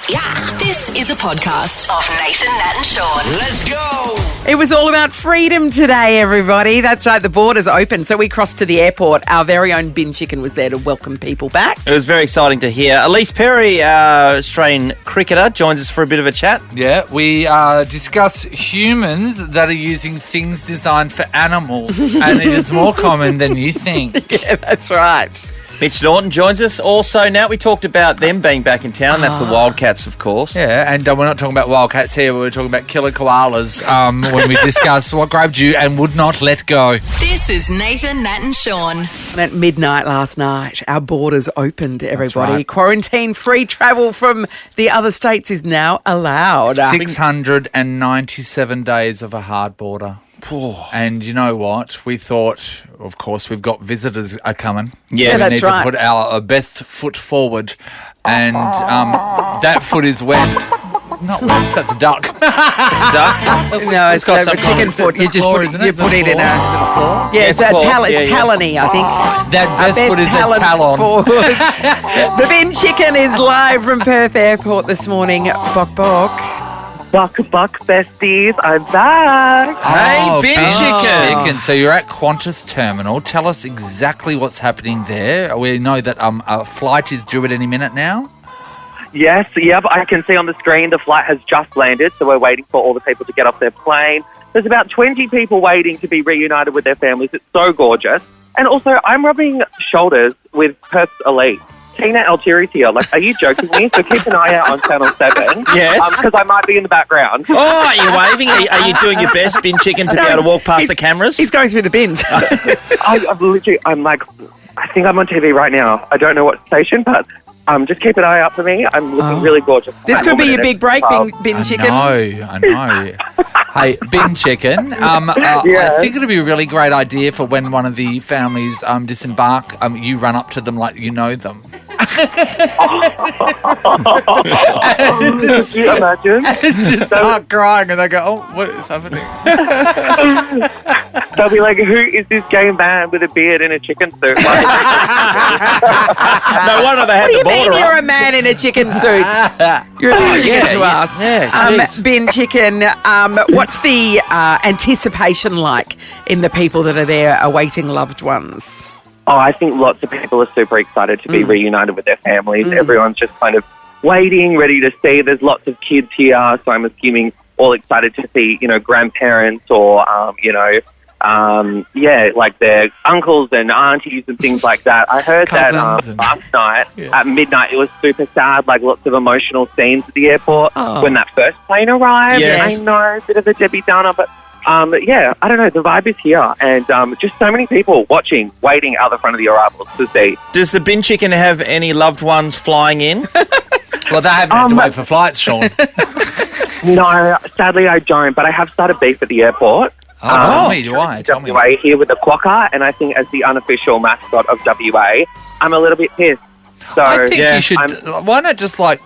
Yeah, this is a podcast of Nathan, Nat and Sean. Let's go! It was all about freedom today, everybody. That's right, the borders open. So we crossed to the airport. Our very own bin chicken was there to welcome people back. It was very exciting to hear. Ellyse Perry, Australian cricketer, joins us for a bit of a chat. Yeah, we discuss humans that are using things designed for animals, and it is more common than you think. Yeah, that's right. Mitch Norton joins us also now. We talked about them being back in town. That's the Wildcats, of course. Yeah, and we're not talking about wildcats here. We're talking about killer koalas when we discuss what grabbed you and would not let go. This is Nathan, Nat and Sean. And at midnight last night, our borders opened, everybody. right. Quarantine-free travel from the other states is now allowed. 697 days of a hard border. And you know what? We thought, of course, we've got visitors are coming. Yes. Yeah, that's we need right. to put our best foot forward. And that foot is wet. Not wet, that's a duck. It's a duck. No, it's got a some chicken foot. You just floor, put isn't it, it? you put it in a... floor? Yeah, it's claw. it's Yeah. talony, I think. That best foot is a talon. Forward. The bin chicken is live from Perth Airport this morning. Bok bok. Buck besties, I'm back. Hey, bin chicken. So you're at Qantas Terminal. Tell us exactly what's happening there. We know that a flight is due at any minute now. Yes, yep, I can see on the screen the flight has just landed, so we're waiting for all the people to get off their plane. There's about 20 people waiting to be reunited with their families. It's so gorgeous. And also, I'm rubbing shoulders with Perth's elite. Tina Altieri's here. Like, are you joking me? So keep an eye out on Channel 7. Yes. Because I might be in the background. Oh, are you waving? Are you doing your best, bin chicken, to be able to walk past the cameras? He's going through the bins. I'm like, I think I'm on TV right now. I don't know what station, but just keep an eye out for me. I'm looking really gorgeous. This could be your big break, bin chicken. I know. Hey, bin chicken. I think it'd be a really great idea for when one of the families disembark. You run up to them like you know them. Could you imagine? Just start crying, and they go, "Oh, what is happening?" They'll be like, who is this gay man with a beard and a chicken suit? No wonder they had What do the you mean border you're up. a man in a chicken suit? You're a bin chicken to us. Yeah, jeez. Bin chicken, what's the anticipation like in the people that are there awaiting loved ones? Oh, I think lots of people are super excited to be reunited with their families. Everyone's just kind of waiting, ready to see. There's lots of kids here, so I'm assuming all excited to see, grandparents or, like their uncles and aunties and things like that. I heard that last night at midnight it was super sad, like lots of emotional scenes at the airport when that first plane arrived. Yes. I know, a bit of a Debbie Downer, but I don't know, the vibe is here, and just so many people watching, waiting out the front of the arrivals to see. Does the bin chicken have any loved ones flying in? Well, they haven't had to wait for flights, Sean. No, sadly I don't, but I have started beef at the airport. Tell me. Tell me. WA here with the quokka, and I think as the unofficial mascot of WA, I'm a little bit pissed. So I think you should. Why not just airport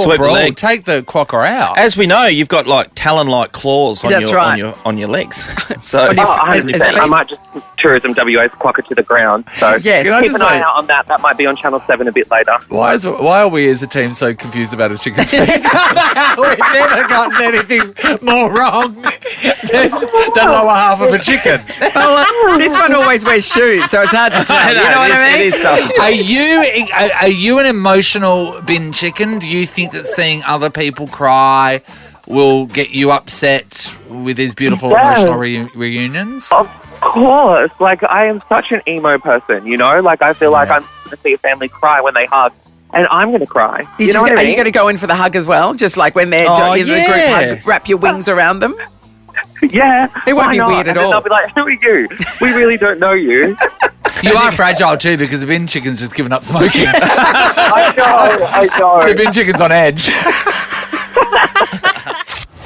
Sweep the brawl? leg. Take the quokka out. As we know, you've got talon-like claws on That's right. on your legs. So 100%. I might just Tourism WA's quokka to the ground. So Yes. Can I keep just an eye say- out on that. That might be on Channel 7 a bit later. Why are we as a team so confused about a chicken's feet? We've never gotten anything more wrong. There's the lower half of a chicken. Well, this one always wears shoes, so it's hard to tell. You know what I mean? It is tough to tell. Are you an emotional bin chicken? Do you think that seeing other people cry will get you upset with these beautiful emotional reunions? Of course. Like, I am such an emo person, you know? Like, I feel like I'm going to see a family cry when they hug, and I'm going to cry. Are you going to go in for the hug as well? Just like when they're doing the group hug, wrap your wings around them? Yeah. It won't why be not? weird at And then all. they'll be like, who are you? We really don't know you. You are fragile too because the bin chicken's just given up smoking. I know. The bin chicken's on edge.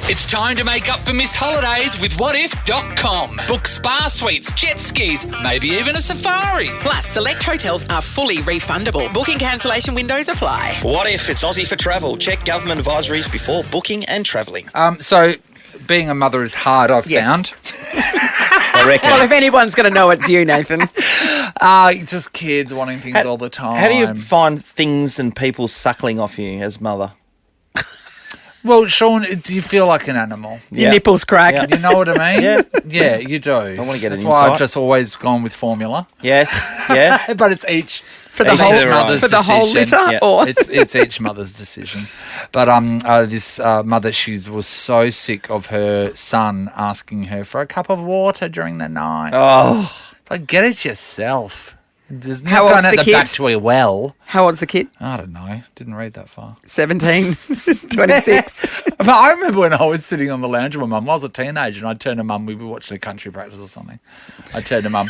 It's time to make up for missed holidays with whatif.com. Book spa suites, jet skis, maybe even a safari. Plus, select hotels are fully refundable. Booking cancellation windows apply. What if it's Aussie for travel? Check government advisories before booking and travelling. So, being a mother is hard, I've found. I reckon. Well, if anyone's going to know, it's you, Nathan. Just kids wanting things all the time. How do you find things and people suckling off you as mother? Well, Shaun, do you feel like an animal? Your nipples crack. Yeah. You know what I mean? Yeah. Yeah, you do. I wanna get an That's why I've insight. just always gone with formula. Yes. Yeah. But it's each For the Each whole to their own. mother's for the whole decision. litter, Yeah. or It's each mother's decision. But this mother, she was so sick of her son asking her for a cup of water during the night. Oh. It's like, get it yourself. There's How not going old's at the the kid? back to a well. how old's the kid? I don't know. Didn't read that far. 17, 26. But I remember when I was sitting on the lounge with my mum, I was a teenager, and I'd turn to mum, we were watching a country practice or something. I'd turn to mum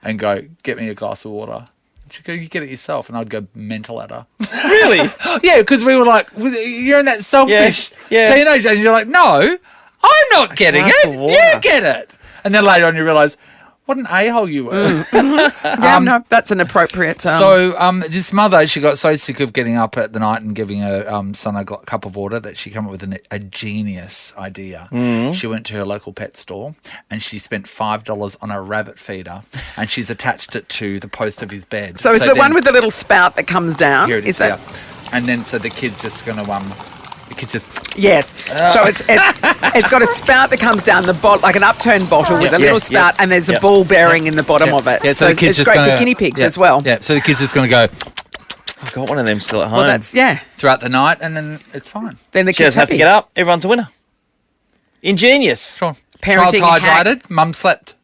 and go, get me a glass of water. She'd go, you get it yourself. And I'd go mental at her. Really? Yeah, because we were like, you're in that selfish Yeah. teenager, and you're like, no, I'm not getting glass it. of water. You get it. And then later on you realise, what an a-hole you were. Yeah, no, that's an appropriate. So this mother, she got so sick of getting up at the night and giving her son a cup of water that she came up with a genius idea. She went to her local pet store and she spent $5 on a rabbit feeder and she's attached it to the post of his bed. So is the then- one with the little spout that comes down? Here it is, that? yeah. And then so the kid's just going to the kid's just Yes. So it's got a spout that comes down the bottom, like an upturned bottle with a little spout, and there's a ball bearing in the bottom of it. Yeah, so the kid's it's just great gonna, for guinea pigs yeah, as well. Yeah, so the kid's just going to go I've got one of them still at home. Well, that's throughout the night and then it's fine. Then the She kid's doesn't have to happy. get up. Everyone's a winner. Ingenious. Sure. Parenting Child's hack. hydrated, mum slept.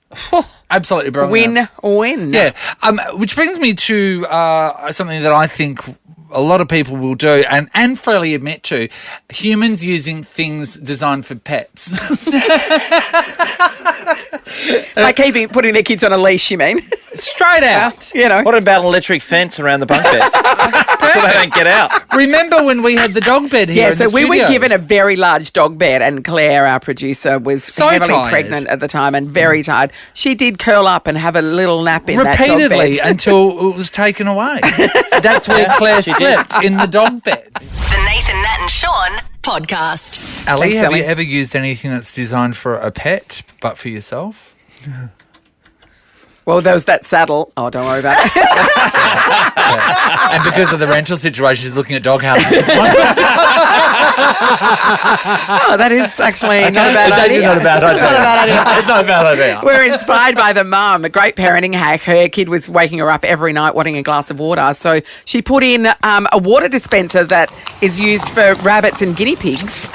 Absolutely brilliant. Win. Yeah, which brings me to something that I think a lot of people will do and freely admit to, humans using things designed for pets. Like putting their kids on a leash, you mean? Straight out. You know. What about an electric fence around the bunk bed? So they don't get out. Remember when we had the dog bed here Yeah, in so the we were studio? given a very large dog bed, and Claire, our producer, was So heavily tired. pregnant at the time and very tired. She did curl up and have a little nap in that dog repeatedly bed. until it was taken away. That's where Claire slept, in the dog bed. The Nathan, Nat and Sean podcast. Ali, Thanks, have Ellie. you ever used anything that's designed for a pet but for yourself? Well, there was that saddle. Oh, don't worry about it. And because of the rental situation, she's looking at dog houses. Oh, that is actually not a bad It's actually idea. not a bad idea. It's not a bad idea. It's not a bad idea. We're inspired by the mum, a great parenting hack. Her kid was waking her up every night wanting a glass of water. So she put in a water dispenser that is used for rabbits and guinea pigs,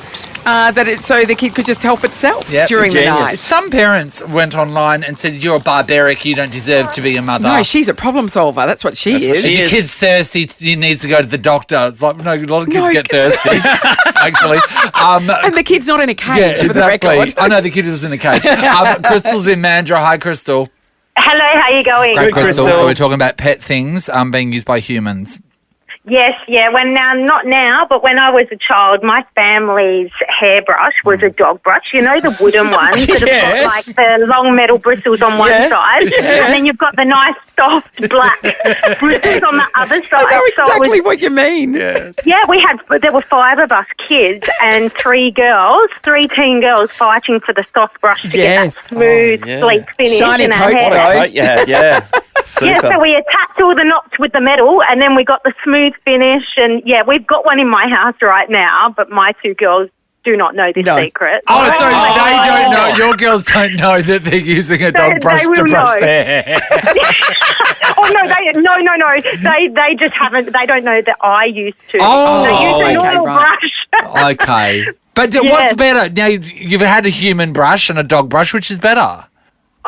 so the kid could just help itself Yep. during the Genius. night. Some parents went online and said, you're a barbaric, you don't deserve to be a mother. No, she's a problem solver. That's what she That's what is. she If your is. kid's thirsty, he needs to go to the doctor. It's like, no, a lot of kids No, get thirsty, actually. And the kid's not in a cage, Yeah, for the exactly. record. I know the kid was in the cage. Crystal's in Mandurah. Hi, Crystal. Hello, how you going? Great, Crystal. Crystal. So we're talking about pet things being used by humans. Yes, yeah. Not now, but when I was a child, my family's hairbrush was a dog brush. You know, the wooden ones that have got like the long metal bristles on one side, and then you've got the nice soft black bristles on the other side. I know So it exactly was, what you mean. Yes. yeah, there were 5 of us kids and 3 teen girls fighting for the soft brush to Yes. get that smooth, yeah. sleek finish Shiny in our coats, hair. though. Right, yeah. Super. Yeah, so we attached all the knots with the metal and then we got the smooth finish and yeah, we've got one in my house right now, but my 2 girls do not know this No. secret. Oh, so they don't know. Your girls don't know that they're using a dog brush they to will brush know. their hair. Oh no, no. They just haven't. They don't know that I used to. Oh, they use a okay, normal right. brush. Okay. But Yes. what's better? Now, you've had a human brush and a dog brush, which is better?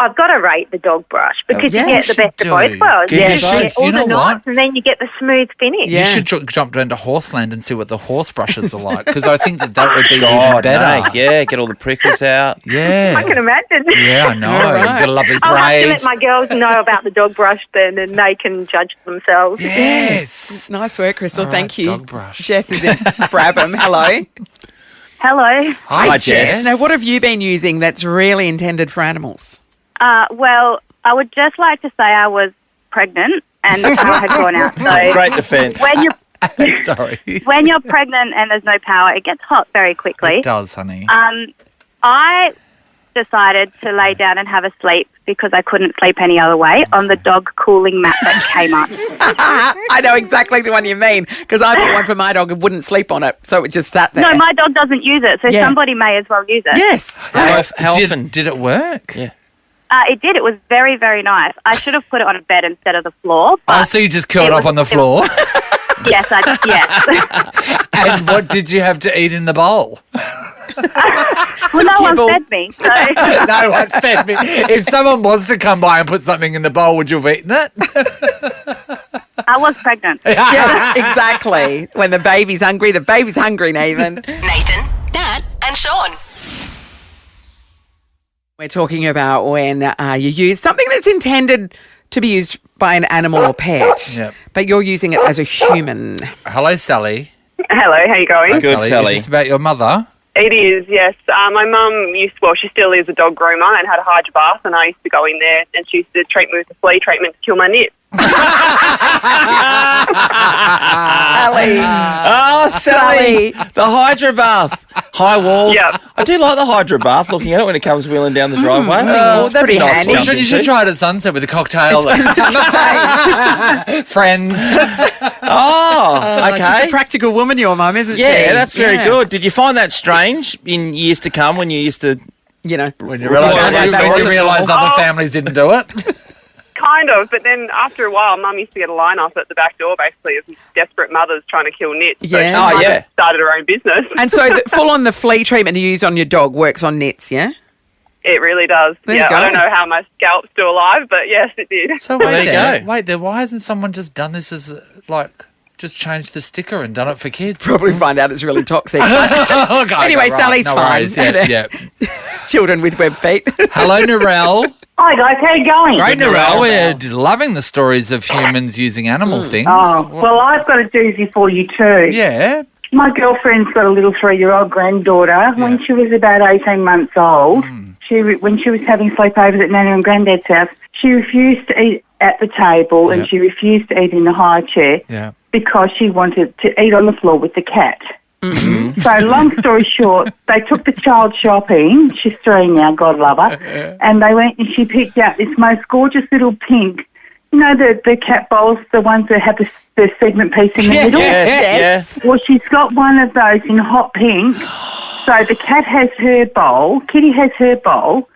I've got to rate the dog brush because Yeah, you you get the should best of do. both worlds. Yeah, you you get should. all You know the what? knots and then you get the smooth finish. Yeah. You should jump down to Horseland and see what the horse brushes are like, because I think that would be even God, better. mate, yeah, get all the prickles out. Yeah. I can imagine. Yeah, I know. All right. Get a lovely I'll have to braid. let my girls know about the dog brush then and they can judge for themselves. Yes. Nice work, Crystal. All Thank right, you. dog brush. Jess is in Brabham. Hello. Hello. Hi, Jess. Now, what have you been using that's really intended for animals? Well, I would just like to say I was pregnant and the power had gone out. So Great defence. Sorry. when you're pregnant and there's no power, it gets hot very quickly. It does, honey. I decided to lay down and have a sleep because I couldn't sleep any other way on the dog cooling mat that came up. I know exactly the one you mean because I bought one for my dog and wouldn't sleep on it, so it just sat there. No, my dog doesn't use it, so somebody may as well use it. Yes. How often? Did it work? Yeah. It did. It was very, very nice. I should have put it on a bed instead of the floor. Oh, so you just curled up on the floor? Yes. And what did you have to eat in the bowl? Well, no one fed me. So. No one fed me. If someone was to come by and put something in the bowl, would you have eaten it? I was pregnant. Yes, exactly. When the baby's hungry, Nathan. Nathan, Nat, and Sean. We're talking about when you use something that's intended to be used by an animal or pet, but you're using it as a human. Hello, Sally. Hello, how you going? Good, Sally. Is this about your mother? It is, yes. My mum she still is a dog groomer and had a hydro bath, and I used to go in there and she used to treat me with a flea treatment to kill my nits. Sally. Oh, Sally. The hydro bath. High walls. Yep. I do like the hydro bath, looking at it when it comes wheeling down the driveway. I think, it's that'd be pretty nice handy. to jump You should into. try it at sunset with a cocktail. Friends. Oh, She's okay. a practical woman, your mum, isn't she? Yeah, that's very good. Did you find that strange in years to come when you used to... When you realise other families didn't do it? Kind of, but then after a while, Mum used to get a line off at the back door, basically, of desperate mothers trying to kill nits. So she kind of started her own business. And so full on the flea treatment you use on your dog works on nits, yeah? It really does. There you go. I don't know how my scalp's still alive, but yes, it did. So there you go. Wait there. Why hasn't someone just done this as, just changed the sticker and done it for kids? Probably find out it's really toxic. Okay, Anyway, Sally's no fine. worries. Yeah. Children with web feet. Hello, Narelle. Hi guys, how you going? Great, Narelle. We're loving the stories of humans using animal things. Oh, well, I've got a doozy for you too. Yeah. My girlfriend's got a little 3-year-old granddaughter. When she was about 18 months old, when she was having sleepovers at Nanny and Granddad's house, she refused to eat at the table and she refused to eat in the high chair because she wanted to eat on the floor with the cat. Mm-hmm. So long story short, they took the child shopping. She's 3 now, God love her. And they went and she picked out this most gorgeous little pink, the cat bowls, the ones that have the segment piece in the middle. Yes. Well, she's got one of those in hot pink. So the cat has her bowl, Kitty has her bowl,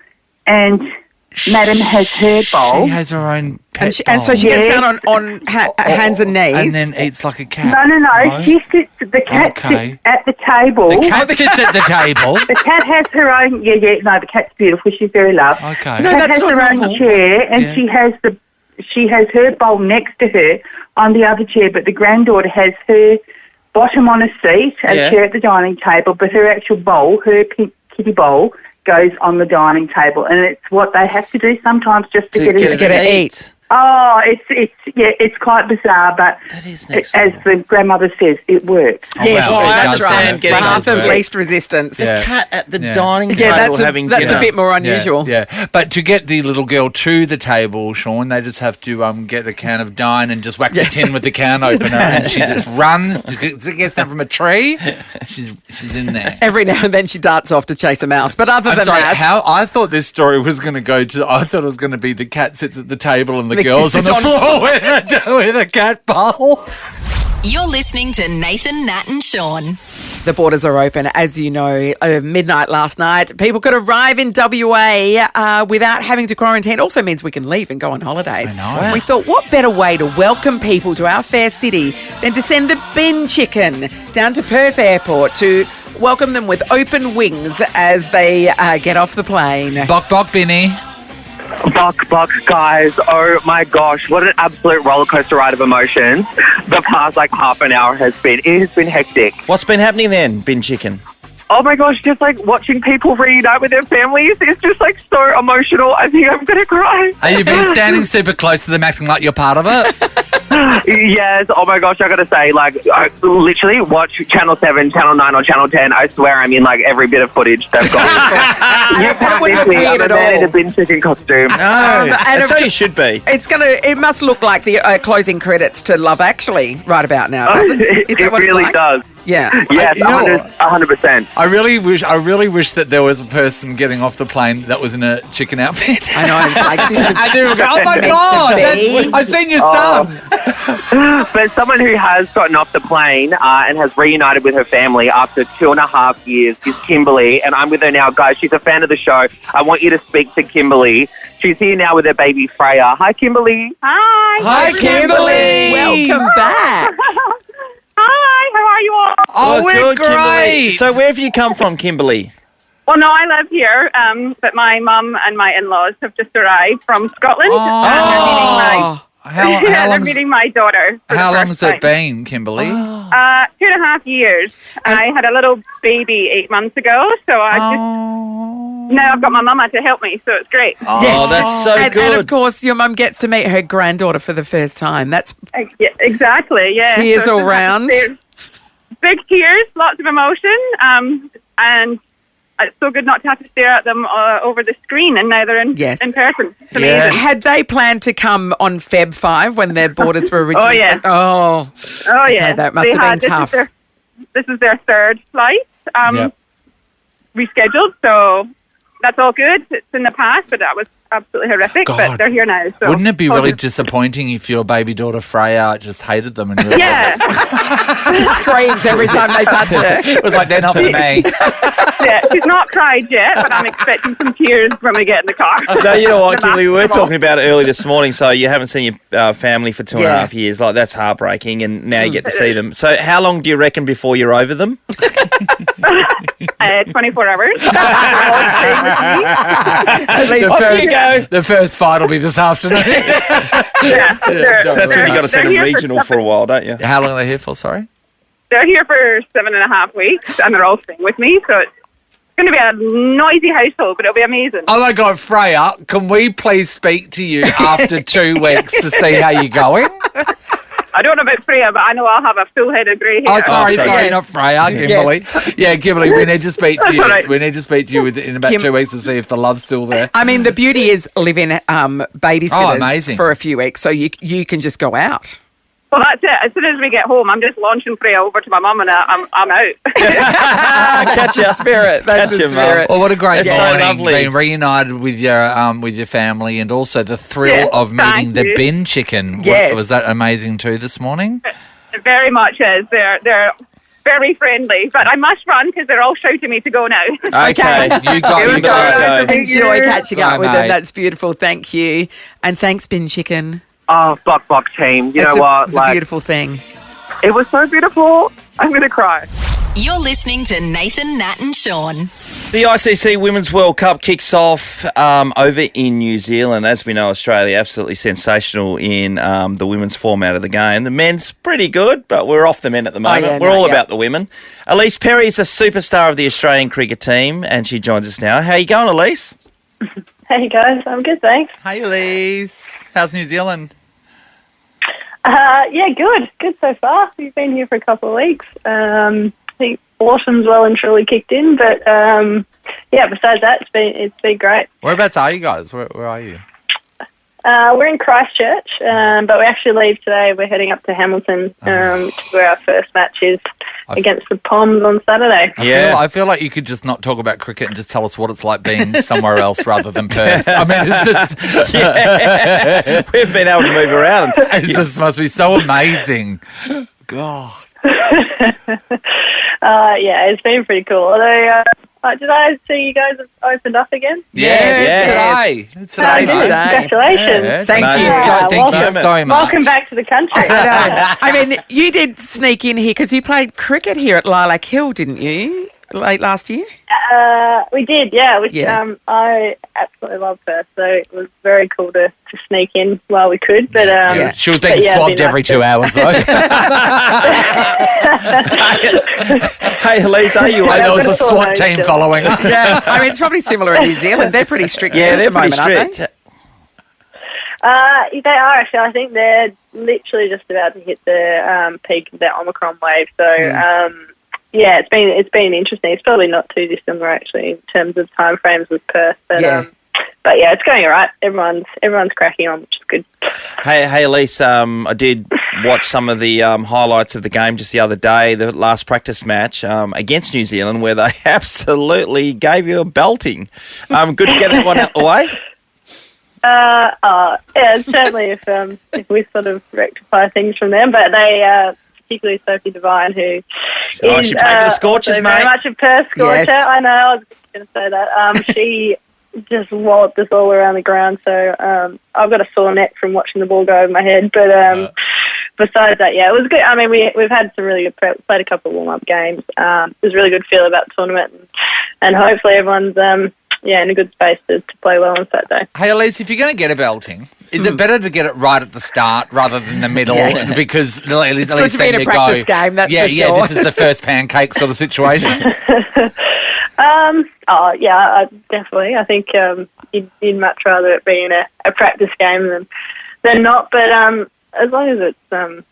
and Madam has her bowl. She has her own pet and so she gets down on hands and knees. And then eats like a cat. No. She sits, the cat sits at the table. The cat sits at the table. The cat has her own, the cat's beautiful. She's very loved. Okay. The cat has her own chair and she has her bowl next to her on the other chair, but the granddaughter has her bottom on a seat, a chair at the dining table, but her actual bowl, her pink kitty bowl, goes on the dining table, and it's what they have to do sometimes just to get her to eat. Oh, it's quite bizarre, but that is next as the grandmother says, it works. Yes, well, I that's understand right. Path of least resistance. The cat at the dining table having that's dinner. a bit more unusual. Yeah, but to get the little girl to the table, Sean, they just have to get a can of Dine and just whack the tin with the can opener, and she just runs, gets that from a tree. She's in there. Every now and then she darts off to chase a mouse, but other than that, I thought this story was going to go to. I thought it was going to be the cat sits at the table and the girls on the floor with a cat bowl. You're listening to Nathan, Nat and Sean. the borders are open, as you know. Midnight last night, people could arrive in WA without having to quarantine. Also means we can leave and go on holidays. I know. Wow. We thought, what better way to welcome people to our fair city than to send the bin chicken down to Perth Airport to welcome them with open wings as they get off the plane. Bok bok, Binny. Buck, guys. Oh my gosh, what an absolute roller coaster ride of emotions the past half an hour has been. It has been hectic. What's been happening then, Bin Chicken? Oh my gosh, just watching people reunite with their families is just so emotional. I think I'm going to cry. Have you been standing super close to them acting like you're part of it? Yes, oh my gosh, I gotta say, like, I literally watch Channel 7, Channel 9 or Channel 10. I swear I'm in, like, every bit of footage they've got. You can't miss me. I'm a man in a bin chicken costume. No, that's how you should be. It must look like the closing credits to Love Actually right about now, doesn't it? Is that It what it's really like? does. Yeah. Yes, 100%. I really wish that there was a person getting off the plane that was in a chicken outfit. I know. It's like, this is And they were going, oh my God, I've seen your son. But someone who has gotten off the plane and has reunited with her family after 2.5 years is Kimberley, and I'm with her now, guys. She's a fan of the show. I want you to speak to Kimberley. She's here now with her baby Freya. Hi, Kimberley. Hi. Hi, Kimberley. welcome back. Hi, how are you all? Oh, we're good, Kimberley. great. So where have you come from, Kimberley? Well, no, I live here, but my mum and my in-laws have just arrived from Scotland. They're meeting my daughter. How long has it been, Kimberley? 2.5 years. I had a little baby 8 months ago, so now I've got my mama to help me, so it's great. Oh, that's so good. And of course, your mum gets to meet her granddaughter for the first time. That's Yeah, exactly, yeah. tears So all round. Big tears, lots of emotion, and it's so good not to have to stare at them over the screen, and now they're in person. It's amazing. Had they planned to come on Feb 5 when their borders were originally? Oh, yeah. Oh, yeah. that must have been tough. This is their third flight, rescheduled, so that's all good. It's in the past, but that was absolutely horrific, but they're here now. So wouldn't it be really disappointing if your baby daughter Freya just hated them in real life? Just screams every time they touch her. It was like, they're not for me. Yeah, she's not cried yet, but I'm expecting some tears when we get in the car. No, you know what, Kimberley, we were talking about it early this morning, so you haven't seen your family for 2.5 years. Like, that's heartbreaking, and now you get to see them. So how long do you reckon before you're over them? 24 hours. The first fight will be this afternoon. That's when you got to send them regional for a while, don't you? How long are they here for, sorry? They're here for 7.5 weeks, and they're all staying with me, so it's going to be a noisy household, but it'll be amazing. Oh my God, Freya, can we please speak to you after 2 weeks to see how you're going? I don't know about Freya, but I know I'll have a full head of grey hair. Oh, sorry, not Freya, Kimberley. Yeah, Kimberley, we need to speak to you. Right. We need to speak to you in about 2 weeks to see if the love's still there. I mean, the beauty is living babysitters amazing. for a few weeks, so you can just go out. Well, that's it. As soon as we get home, I'm just launching Freya over to my mum, and I'm out. Catch your spirit. That's the spirit. Well, what a great It's so morning, lovely. being reunited with your family, and also the thrill of meeting the bin chicken. Yes. Was that amazing too this morning? It very much is. They're very friendly, but I must run because they're all shouting me to go now. Okay. You go. Enjoy catching up with Bye, them. mate. That's beautiful. Thank you. And thanks, Bin Chicken. Oh, Buck team. You know what? It's a beautiful thing. It was so beautiful. I'm going to cry. You're listening to Nathan, Nat and Sean. The ICC Women's World Cup kicks off over in New Zealand. As we know, Australia absolutely sensational in the women's format of the game. The men's pretty good, but we're off the men at the moment. We're all about the women. Ellyse Perry is a superstar of the Australian cricket team, and she joins us now. How are you going, Ellyse? Hey guys, I'm good, thanks. Hey, Ellyse. How's New Zealand? Yeah, good so far. We've been here for a couple of weeks. I think autumn's well and truly kicked in, but yeah, besides that, it's been great. Whereabouts are you guys? Where are you? We're in Christchurch, but we actually leave today. We're heading up to Hamilton, which is where our first match is against the Poms on Saturday. I feel like you could just not talk about cricket and just tell us what it's like being somewhere else rather than Perth. I mean, it's just... We've been able to move around. It just must be so amazing. God. Yeah, it's been pretty cool. Although, did I see you guys have opened up again? Today. Congratulations. Yeah. Thank you so much. Welcome back to the country. I mean, you did sneak in here because you played cricket here at Lilac Hill, didn't you? Late last year? We did, yeah. I absolutely love Perth, so it was very cool to sneak in while we could. But she was being swabbed every 2 hours, though. Hey, Ellyse, are you? There was a SWAT team following. Yeah, I mean, it's probably similar in New Zealand. They're pretty strict. Yeah, they're at the pretty moment, aren't strict. they are actually. I think they're literally just about to hit the peak of that Omicron wave. So, yeah, it's been interesting. It's probably not too dissimilar, actually, in terms of timeframes with Perth. But, but yeah, it's going all right. Everyone's cracking on, which is good. Hey, Ellyse, I did watch some of the highlights of the game just the other day, the last practice match against New Zealand, where they absolutely gave you a belting. Good to get that one out the way. Yeah, certainly if we sort of rectify things from them, but they, particularly Sophie Devine, who is she played for the Scorchers, mate. very much a Perth Scorcher. Yes. I know, I was going to say that. She just walloped us all around the ground, so I've got a sore neck from watching the ball go over my head, but besides that, yeah, it was good. I mean, we've had some really good prep, played a couple of warm-up games. It was a really good feel about the tournament, and hopefully everyone's in a good space to play well on Saturday. Hey, Ellyse, if you're going to get a belting, is it better to get it right at the start rather than the middle? Yeah. Because it's good to be in a practice game, that's for sure. Yeah, this is the first pancake sort of situation. Definitely. I think you'd much rather it be in a practice game than not. But as long as it's something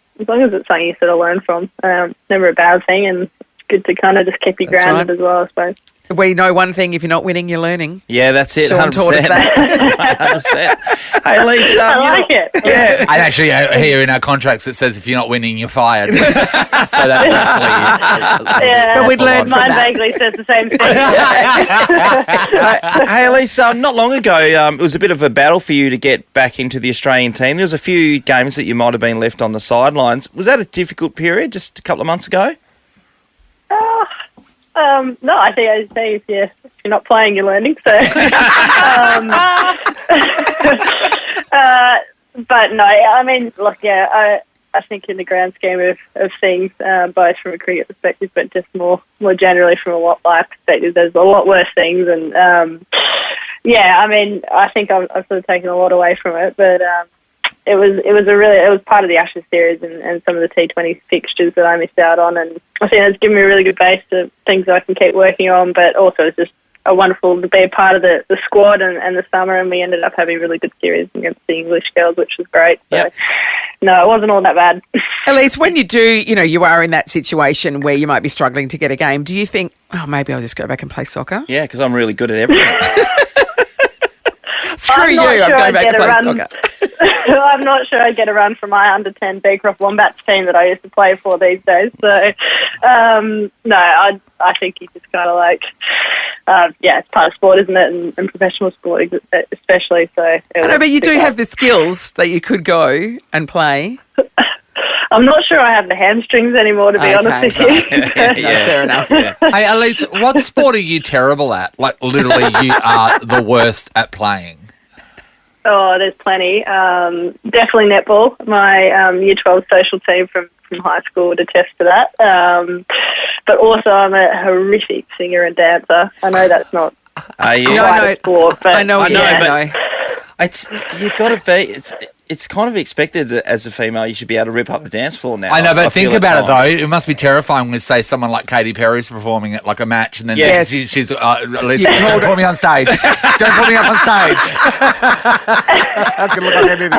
you sort of learn from, never a bad thing, and it's good to kind of just keep you grounded as well, I suppose. We know one thing: if you're not winning, you're learning. Yeah, that's it. Shaun 100%. taught us that. 100%. Hey, Ellyse, I like it. Yeah, and actually, here in our contracts, it says if you're not winning, you're fired. So that's actually. Yeah, but we'd learn from mine that. vaguely says the same thing. Hey, Ellyse, not long ago, it was a bit of a battle for you to get back into the Australian team. There was a few games that you might have been left on the sidelines. Was that a difficult period just a couple of months ago? No, I think I'd say if you're not playing, you're learning. So, but no, I mean, look, yeah, I think in the grand scheme of things, both from a cricket perspective, but just more generally from a life perspective, there's a lot worse things. And I mean, I think I've sort of taken a lot away from it, but it was part of the Ashes series and some of the T20 fixtures that I missed out on, and I think it's given me a really good base of things that I can keep working on, but also it's just wonderful to be a part of the squad and the summer, and we ended up having a really good series against the English girls, which was great. So, no, it wasn't all that bad. Ellyse, when you do, you are in that situation where you might be struggling to get a game, do you think, maybe I'll just go back and play soccer? Yeah, because I'm really good at everything. Screw you, I'm going back to play soccer. I'm not sure I'd get a run from my under-10 Beecroft Wombats team that I used to play for these days. So, no, I think you just kind of like, it's part of sport, isn't it? And professional sport especially. So I know, but you do have the skills that you could go and play. I'm not sure I have the hamstrings anymore, to be honest with you. Fair enough. Yeah. Hey, Ellyse, what sport are you terrible at? Like, literally, you are the worst at playing. Oh, there's plenty. Definitely netball. My Year 12 social team from high school would attest to that. But also I'm a horrific singer and dancer. I know that's not quite a sport, but I know. It's you've got to be. It's kind of expected that as a female you should be able to rip up the dance floor now. I know, but think about it though. It must be terrifying when, say, someone like Katy Perry's performing at like a match, and then she's Ellyse, don't put me on stage. Don't put me up on stage. I could look like an idiot.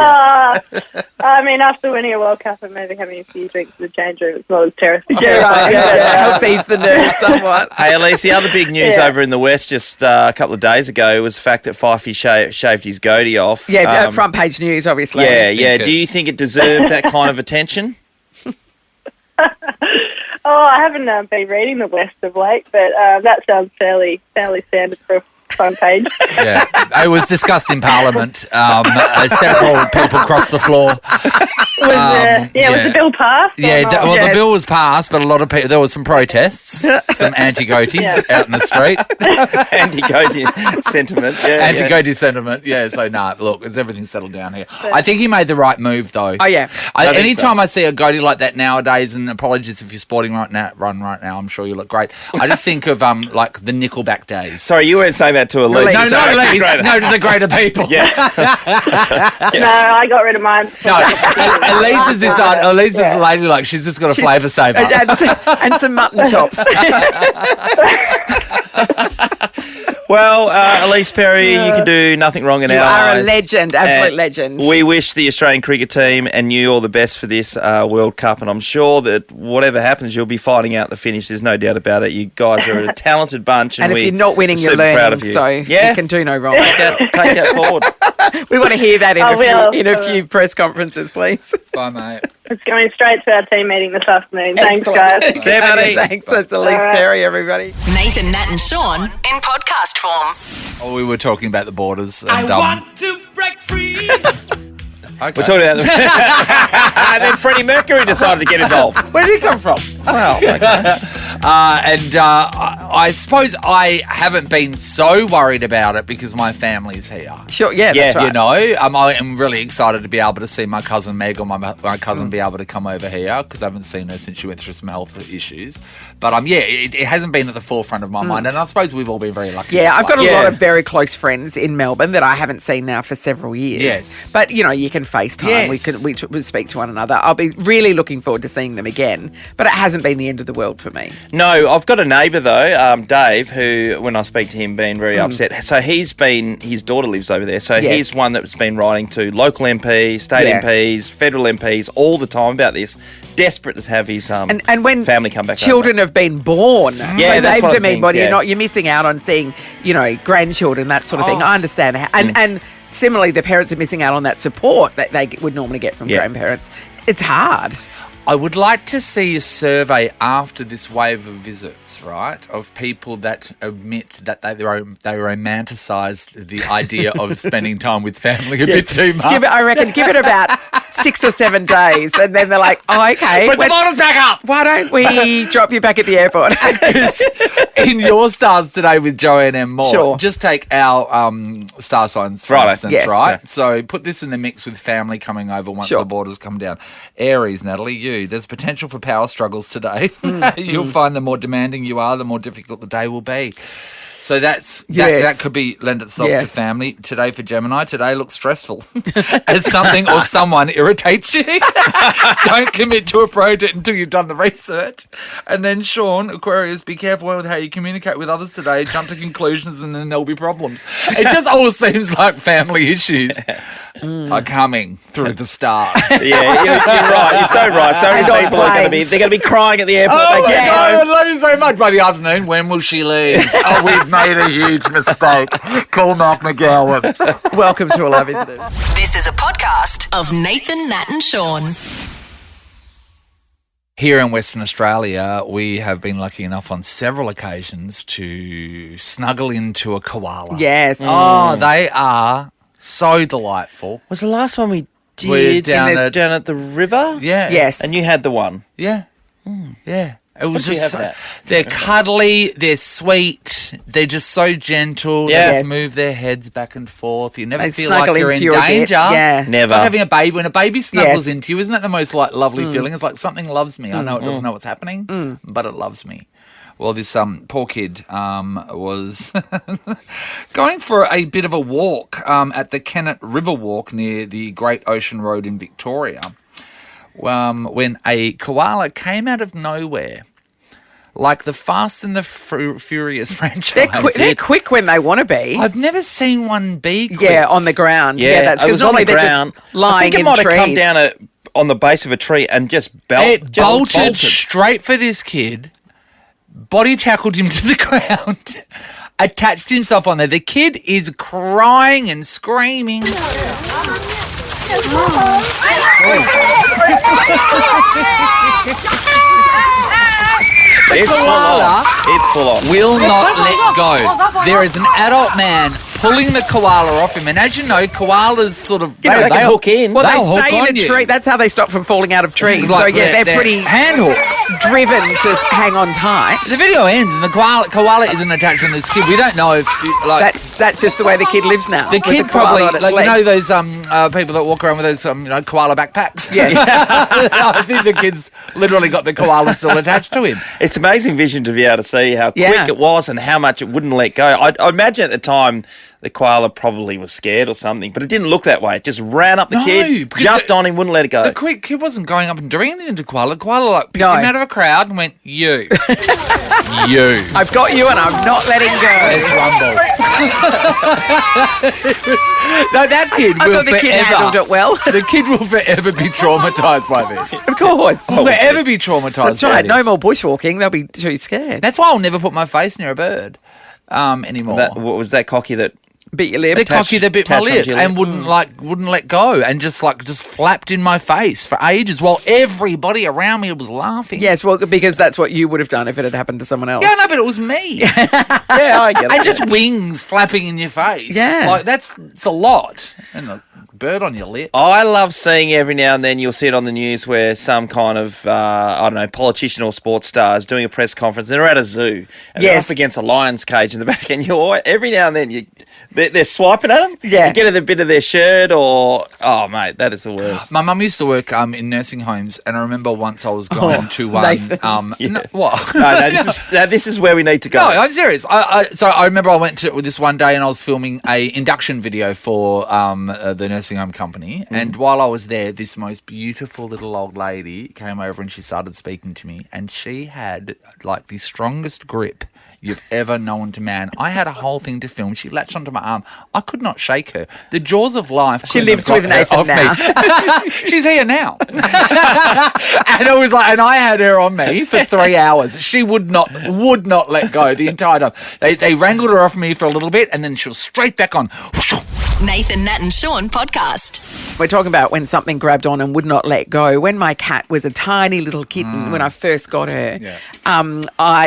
I mean, after winning a World Cup and maybe having a few drinks in the change room, it's not as terrifying. Yeah, right. Yeah. Helps ease the nerves somewhat. Hey, Ellyse, the other big news over in the West just a couple of days ago was the fact that Fifey shaved his goatee off. Yeah, front page news, obviously. Yeah. Do you think it deserved that kind of attention? I haven't been reading the West of late, but that sounds fairly standard for a front page. Yeah, it was discussed in Parliament. Several people crossed the floor. Was the bill passed? The bill was passed, but a lot of people, there was some protests, some anti-goatees out in the street. Anti-goatee sentiment. Anti-goatee sentiment. Yeah, so look, everything's settled down here. I think he made the right move, though. Oh, yeah. Anytime I see a goatee like that nowadays, and apologies if you're sporting right now, I'm sure you look great. I just think of like the Nickelback days. Sorry, you weren't saying that to Ellyse. No, not Ellyse. No, to the greater people. Yes. No, I got rid of mine. No, Ellyse is a lady, like, she's just got a flavour saver. And some mutton chops. Well, Ellyse Perry, you can do nothing wrong in our eyes. You are a legend, absolute legend. We wish the Australian cricket team and you all the best for this World Cup, and I'm sure that whatever happens, you'll be fighting out the finish. There's no doubt about it. You guys are a talented bunch, and if you're not winning, you're super proud of learning, you. so you can do no wrong. Take that forward. We want to hear that in a few press conferences, please. Bye, mate. It's going straight to our team meeting this afternoon. Thanks, Excellent. guys. See you, buddy. Thanks. That's Ellyse Perry, everybody. Nathan, Nat and Sean in podcast form. Oh, we were talking about the borders. And, I want to break free. Okay. We're talking about and then Freddie Mercury decided to get involved. Where did he come from? Well, okay. I suppose I haven't been so worried about it because my family's here. Sure, that's right. You know, I am really excited to be able to see my cousin Meg or my cousin be able to come over here because I haven't seen her since she went through some health issues. But it hasn't been at the forefront of my mind, and I suppose we've all been very lucky. Yeah, I've got a lot of very close friends in Melbourne that I haven't seen now for several years. Yes. But, you know, you can FaceTime. Yes. We speak to one another. I'll be really looking forward to seeing them again, but it hasn't been the end of the world for me. No, I've got a neighbour though, Dave, who, when I speak to him, been very upset. So his daughter lives over there. So he's one that's been writing to local MPs, state MPs, federal MPs all the time about this. Desperate to have his and when family come back. Children have been born. Yeah, so that's names what anybody. You're missing out on seeing, you know, grandchildren, that sort of thing. I understand, and similarly, the parents are missing out on that support that they would normally get from grandparents. It's hard. I would like to see a survey after this wave of visits, right, of people that admit that they romanticise the idea of spending time with family a bit too much. Give it about 6 or 7 days, and then they're like, oh, okay. Put the bottles back up. Why don't we drop you back at the airport? In your stars today with Joanne M. Moore, Sure. just take our star signs, for instance, Yes. right? Yeah. So put this in the mix with family coming over once the borders come down. Aries, Natalie, there's potential for power struggles today. You'll find the more demanding you are, the more difficult the day will be. So that could lend itself to family. Today for Gemini, today looks stressful. As something or someone irritates you. Don't commit to a project until you've done the research. And then Sean, Aquarius, be careful with how you communicate with others today. Jump to conclusions and then there'll be problems. It just all seems like family issues are coming through the stars. Yeah, you're right. You're so right. So many people are going to be crying at the airport. Oh, my God, I love you so much. By the afternoon, when will she leave? Oh, we've made a huge mistake. Call Mark McGowan. Welcome to all our visitors. This is a podcast of Nathan, Nat and Sean. Here in Western Australia, we have been lucky enough on several occasions to snuggle into a koala. Yes. Oh, they are so delightful. Was the last one we did down at the river? Yeah. Yes. And you had the one? Yeah. Yeah. It was just they're cuddly, they're sweet, they're just so gentle. They just move their heads back and forth. You never feel like you're in danger. Yeah. Never. It's like having a baby. When a baby snuggles into you, isn't that the most lovely feeling? It's like something loves me. I know it doesn't know what's happening, but it loves me. Well, this poor kid was going for a bit of a walk at the Kennet River Walk near the Great Ocean Road in Victoria when a koala came out of nowhere. Like the Fast and the Furious franchise. They're quick when they want to be. I've never seen one be quick. Yeah, on the ground. Yeah, that's because normally they're just lying in trees. I think it might have come down on the base of a tree and just bolted straight for this kid, body tackled him to the ground, attached himself on there. The kid is crying and screaming. It's full on. Will not let go. There is an adult man pulling the koala off him, and as you know, koalas sort of they can hook in. Well, they stay in a tree. That's how they stop from falling out of trees. Like so they're pretty hand hooks, driven to hang on tight. The video ends, and the koala isn't attached on this kid. We don't know if that's just the way the kid lives now. The kid probably those people that walk around with those koala backpacks. Yeah, I think the kid's literally got the koala still attached to him. It's amazing vision to be able to see how quick it was and how much it wouldn't let go. I imagine at the time the koala probably was scared or something, but it didn't look that way. It just ran up the kid, jumped on him, wouldn't let it go. The kid wasn't going up and doing anything to koala. Koala picked him out of a crowd and went, you. You. I've got you and I'm not letting go. Let's rumble. No, that kid will thought the kid handled it well. The kid will forever be traumatised by this. Of course. Will forever be traumatised That's right. No more bushwalking. They'll be too scared. That's why I'll never put my face near a bird anymore. What was that cocky that bit your lip? The cocky that bit my lip and wouldn't let go and just flapped in my face for ages while everybody around me was laughing. Yes, well, because that's what you would have done if it had happened to someone else. Yeah, no, but it was me. Yeah, I get it. And just wings flapping in your face. Yeah. Like, it's a lot. And a bird on your lip. I love seeing every now and then you'll see it on the news where some kind of, politician or sports star is doing a press conference. They're at a zoo and they're up against a lion's cage in the back, and every now and then they're swiping at them. Yeah. You get a bit of their shirt or... Oh, mate, that is the worst. My mum used to work in nursing homes, and I remember once I was going to one... what? No, this is where we need to go. No, I'm serious. So I remember I went to this one day and I was filming a induction video for the nursing home company, and while I was there, this most beautiful little old lady came over and she started speaking to me, and she had like the strongest grip you've ever known to man. I had a whole thing to film. She latched onto my arm. I could not shake her. The jaws of life. She lives with Nathan now. She's here now. And it was like, and I had her on me for 3 hours. She would not let go the entire time. They wrangled her off me for a little bit, and then she was straight back on. Nathan, Nat and Shaun podcast. We're talking about when something grabbed on and would not let go. When my cat was a tiny little kitten, when I first got her,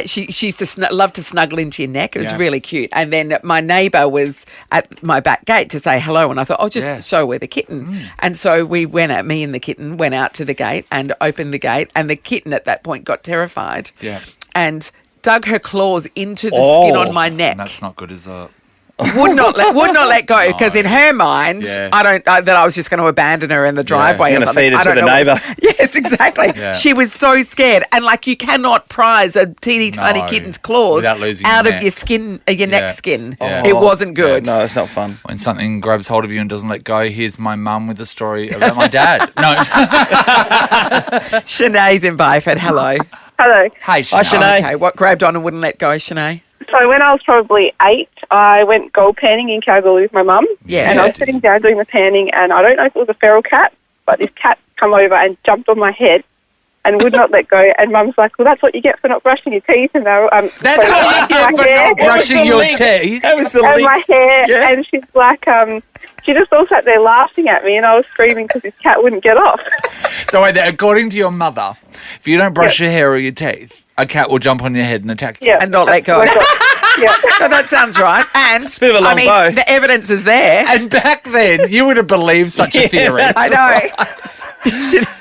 she used to love to snuggle into your neck. It was really cute. And then my neighbour was at my back gate to say hello, and I thought, I'll just show her the kitten. And so me and the kitten went out to the gate and opened the gate, and the kitten at that point got terrified and dug her claws into the skin on my neck. That's not good, is it? Would not let go, because in her mind, that I was just going to abandon her in the driveway. You're going to feed her to the neighbour. Yes, exactly. She was so scared, and like you cannot prise a teeny tiny kitten's claws out of your skin, your neck skin. Yeah. It wasn't good. No, it's not fun. When something grabs hold of you and doesn't let go, here's my mum with a story about my dad. No, Shanae's in Byford. Hello. Hello. Hi, Shanae. Okay, what grabbed on and wouldn't let go, Shanae? So when I was probably 8, I went gold panning in Kalgoorlie with my mum. Yeah. And I was sitting down doing the panning, and I don't know if it was a feral cat, but this cat come over and jumped on my head and would not let go. And Mum's like, well, that's what you get for not brushing your teeth. And they were, that's what you get for not brushing your teeth. That was the and link. my hair. And she's like, she just all sat there laughing at me, and I was screaming because this cat wouldn't get off. So wait, according to your mother, if you don't brush your hair or your teeth, a cat will jump on your head and attack you. And not let go. No, that sounds right. And it's a bit of a long bow. The evidence is there. And back then, you would have believed such a theory. I know.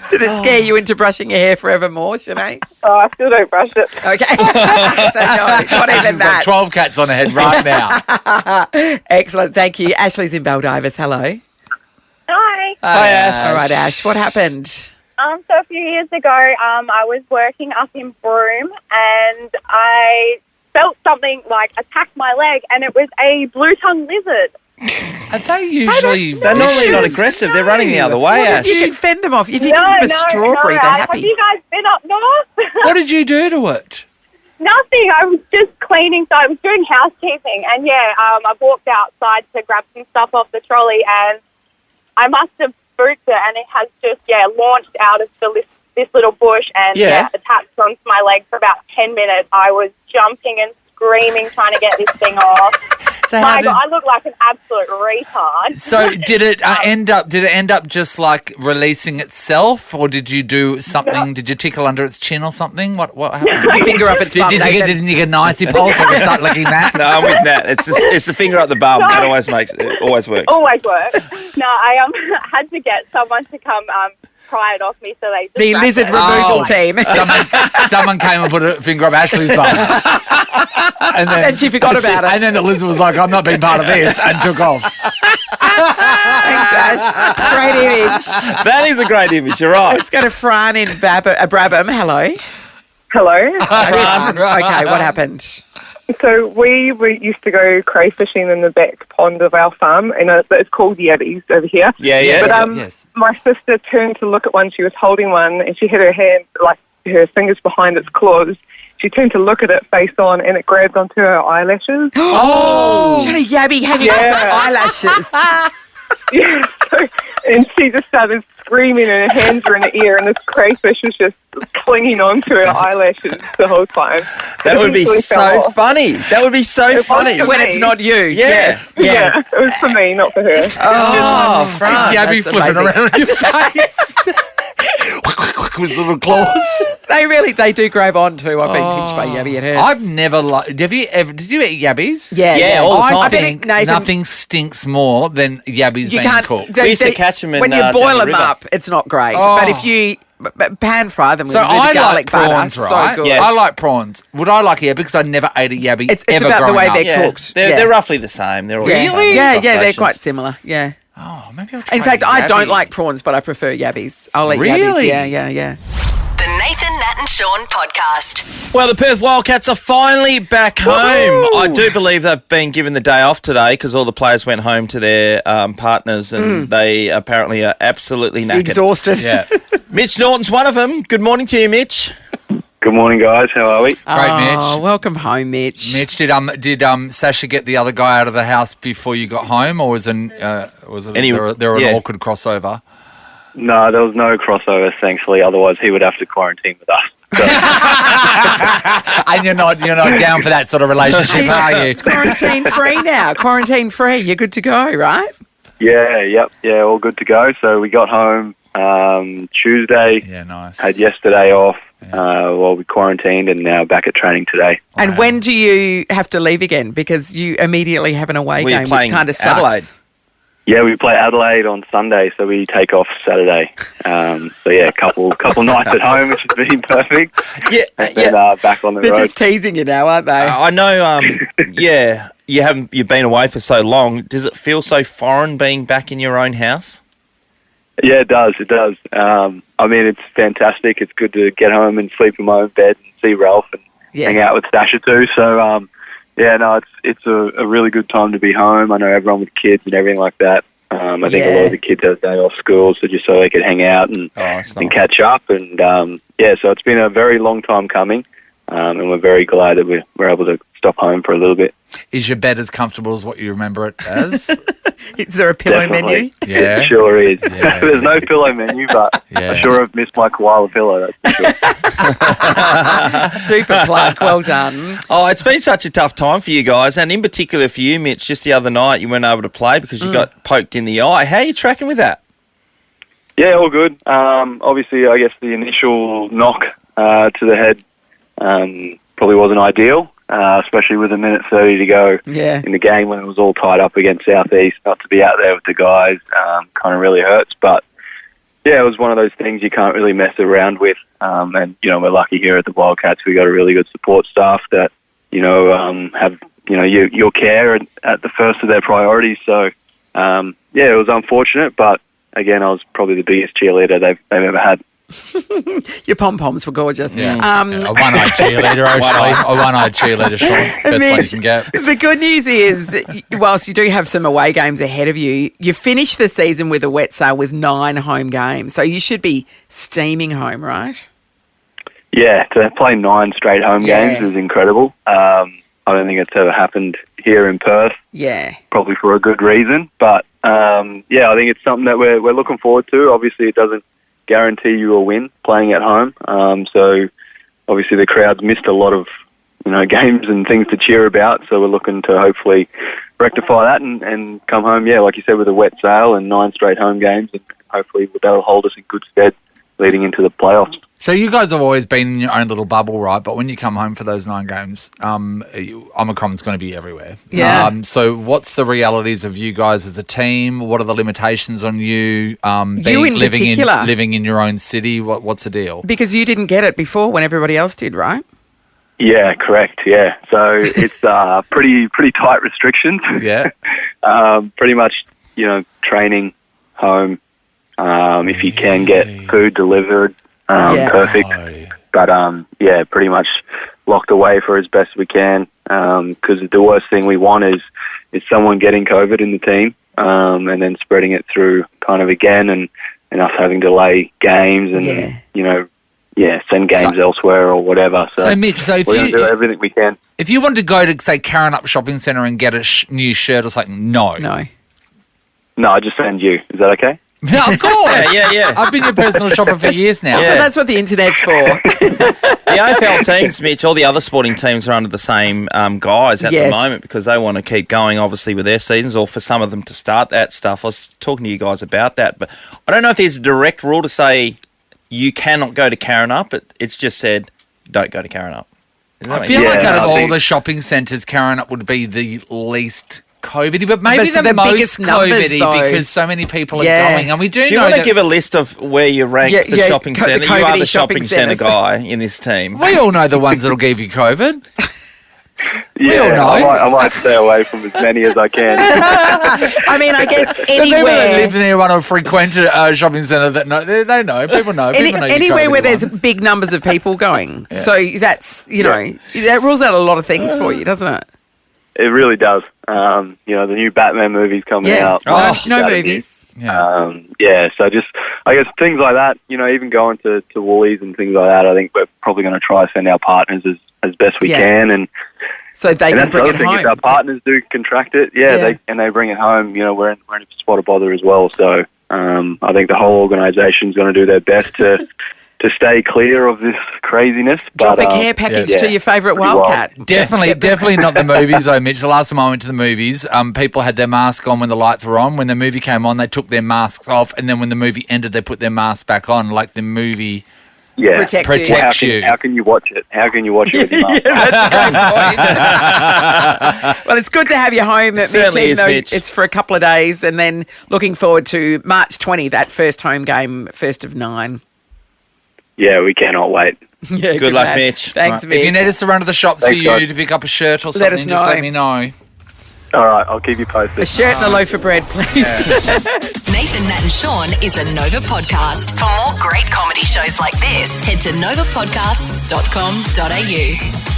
Did it scare you into brushing your hair forevermore, Shanae? Oh, I still don't brush it. Okay. So no, not even She's got 12 cats on her head right now. Excellent. Thank you. Ashley's in Baldivis. Hello. Hi. Hi, Ash. All right, Ash. What happened? So a few years ago, I was working up in Broome, and I felt something like attack my leg, and it was a blue-tongued lizard. Are they usually... They're normally not aggressive. They're running the other way, Ash. You can fend them off. If you give them a strawberry, they're happy. Have you guys been up north? What did you do to it? Nothing. I was just cleaning, so I was doing housekeeping, and I walked outside to grab some stuff off the trolley, and I must have spooked it, and it has just launched out of this little bush and attached onto my leg for about 10 minutes. I was jumping and screaming trying to get this thing off. So God, I look like an absolute retard. So did it end up just like releasing itself, or did you do something? No. Did you tickle under its chin or something? What happened? Did you finger up its bum? Didn't you get an icy pulse and start licking that? No, I'm with that. It's the finger up the bum. That always works. Always works. No, I had to get someone to come pry it off me, so they the lizard removal team. Someone came and put a finger up Ashley's bum. And then she forgot about it. And then the lizard was like, I'm not being part of this, and took off. Thanks, Ash. Great image. That is a great image, you're right. Let's go to Fran in Brabham. Hello. Hello. Okay, what happened? So we used to go crayfishing in the back pond of our farm, and it's called Yabbies over here. Yeah. But my sister turned to look at one. She was holding one, and she had her hand, like her fingers behind its claws. She turned to look at it face on, and it grabbed onto her eyelashes. Oh! She had a yabby hanging off her eyelashes. Yeah, and she just started screaming, and her hands were in her ear, and this crayfish was just clinging onto her eyelashes the whole time. That would be so funny. That would be so funny. When it's not you. Yes. Yeah, it was for me, not for her. Oh, Fran. Yabby flipping around on your face. With little claws. They do grab on too. I've been pinched by yabby. It hurts. I've never did you eat yabbies? Yeah, all the time. I think nothing stinks more than yabbies being cooked. We used to catch them when you boil them up, it's not great. But if you pan fry them with a bit of garlic prawns, butter, right? so good. Yes. I like prawns. Would I like yabby? Because I never ate a yabby It's ever about the growing way up. they're cooked. They're roughly the same. They're all the same. Really? Yeah, they're Crustaceans. quite similar. Yeah. Oh, maybe I'll try In fact, I don't yabby. like prawns, but I prefer yabbies. I'll eat Really? yabbies. Yeah. The Nathan, Nat and Sean podcast. Well, the Perth Wildcats are finally back home. I do believe they've been given the day off today because all the players went home to their partners and they apparently are absolutely knackered. Exhausted. Yeah. Mitch Norton's one of them. Good morning to you, Mitch. Good morning, guys. How are we? Great, Mitch. Welcome home, Mitch. Mitch, did Sasha get the other guy out of the house before you got home, or was there an awkward crossover? No, there was no crossover, thankfully. Otherwise, he would have to quarantine with us. And you're not down for that sort of relationship, are you? It's quarantine free now. Quarantine free. You're good to go, right? Yeah, all good to go. So we got home Tuesday. Yeah, nice. Had yesterday off while we quarantined, and now back at training today. And when do you have to leave again? Because you immediately have an away game, which kind of sucks. Adelaide. Yeah, we play Adelaide on Sunday, so we take off Saturday. So yeah, couple nights at home, which has been perfect. Yeah, and then back on the They're road. just teasing you now, aren't they? I know. You've been away for so long. Does it feel so foreign being back in your own house? Yeah, it does. I mean, it's fantastic. It's good to get home and sleep in my own bed and see Ralph and hang out with Sasha too. So, it's a really good time to be home. I know everyone with kids and everything like that. I think a lot of the kids have a day off school, so just so they could hang out and catch up. And so it's been a very long time coming, and we're very glad that we're able to stop home for a little bit. Is your bed as comfortable as what you remember it as? Is there a pillow menu? Yeah. It sure is. Yeah. There's no pillow menu, but I sure have missed my koala pillow, that's for sure. Super plug. Well done. Oh, it's been such a tough time for you guys, and in particular for you, Mitch. Just the other night, you weren't able to play because you got poked in the eye. How are you tracking with that? Yeah, all good. Obviously, I guess the initial knock to the head probably wasn't ideal. Especially with a minute 30 to go in the game when it was all tied up against Southeast. Not to be out there with the guys kind of really hurts. But, yeah, it was one of those things you can't really mess around with. And, we're lucky here at the Wildcats. We got a really good support staff that, have, your care at the first of their priorities. So, it was unfortunate. But, again, I was probably the biggest cheerleader they've ever had. Your pom-poms were gorgeous. Yeah. A one-eyed cheerleader, actually. A one-eyed cheerleader, Sean. Best one you can get. The good news is, whilst you do have some away games ahead of you, you finished the season with a wet sail with 9 home games. So you should be steaming home, right? Yeah, to play 9 straight home games is incredible. I don't think it's ever happened here in Perth. Yeah. Probably for a good reason. But, I think it's something that we're looking forward to. Obviously, it doesn't guarantee you a win playing at home. So obviously the crowd's missed a lot of games and things to cheer about. So we're looking to hopefully rectify that and come home, like you said, with a wet sail and 9 straight home games, and hopefully that'll hold us in good stead leading into the playoffs. So you guys have always been in your own little bubble, right? But when you come home for those 9 games, Omicron's going to be everywhere. Yeah. So what's the realities of you guys as a team? What are the limitations on you? Living in your own city. What's the deal? Because you didn't get it before when everybody else did, right? Yeah, correct. Yeah. So it's pretty tight restrictions. Yeah. Pretty much, training home. If you can get food delivered. Perfect. But, pretty much locked away for as best we can, because the worst thing we want is someone getting COVID in the team, and then spreading it through kind of again, and us having to delay games and send games elsewhere or whatever. So Mitch, we're going to do everything we can. If you wanted to go to, say, Karrinyup Shopping Centre and get a new shirt or something, no. No, I just send you. Is that okay? No, of course. Yeah. I've been your personal shopper for years now. So that's what the internet's for. The AFL teams, Mitch, all the other sporting teams are under the same guise at the moment because they want to keep going, obviously, with their seasons, or for some of them to start that stuff. I was talking to you guys about that, but I don't know if there's a direct rule to say you cannot go to Karrinyup, but it's just said don't go to Karrinyup. I feel like out of all the shopping centres, Karrinyup would be the least COVID-y, but maybe the most biggest numbers, COVID-y because so many people are going. And we do you know want to give a list of where you rank the shopping centre? You are the shopping centre centres. guy in this team. We all know the ones that'll give you COVID. Yeah, I might stay away from as many as I can. I mean, I guess The people that anywhere. live near one or frequent shopping centre that know, they know. People know. People know Anywhere your where COVID there's ones. big numbers of people going. So that's, that rules out a lot of things for you, doesn't it? It really does. The new Batman movie's coming out. No movies. So just, I guess, things like that, even going to Woolies and things like that, I think we're probably going to try to send our partners as best we can. And so they can bring it home. If our partners do contract it, they bring it home, we're in a spot of bother as well. So I think the whole organisation's going to do their best to stay clear of this craziness. Drop a care package to your favourite Wildcat. Definitely not the movies though, Mitch. The last time I went to the movies, people had their mask on when the lights were on. When the movie came on, they took their masks off, and then when the movie ended, they put their masks back on, like the movie protects you. How can you watch it? How can you watch it with your mask? That's a great point. Well, it's good to have you home, Mitch, even though it's for a couple of days, and then looking forward to March 20, that first home game, first of 9. Yeah, we cannot wait. Yeah, good luck, Mitch. Thanks, Mitch. If you need us to run to the shops for you to pick up a shirt or something, us just know. let me know. All right, I'll keep you posted. A shirt and a loaf of bread, please. Nathan, Nat and Sean is a Nova podcast. For more great comedy shows like this, head to novapodcasts.com.au.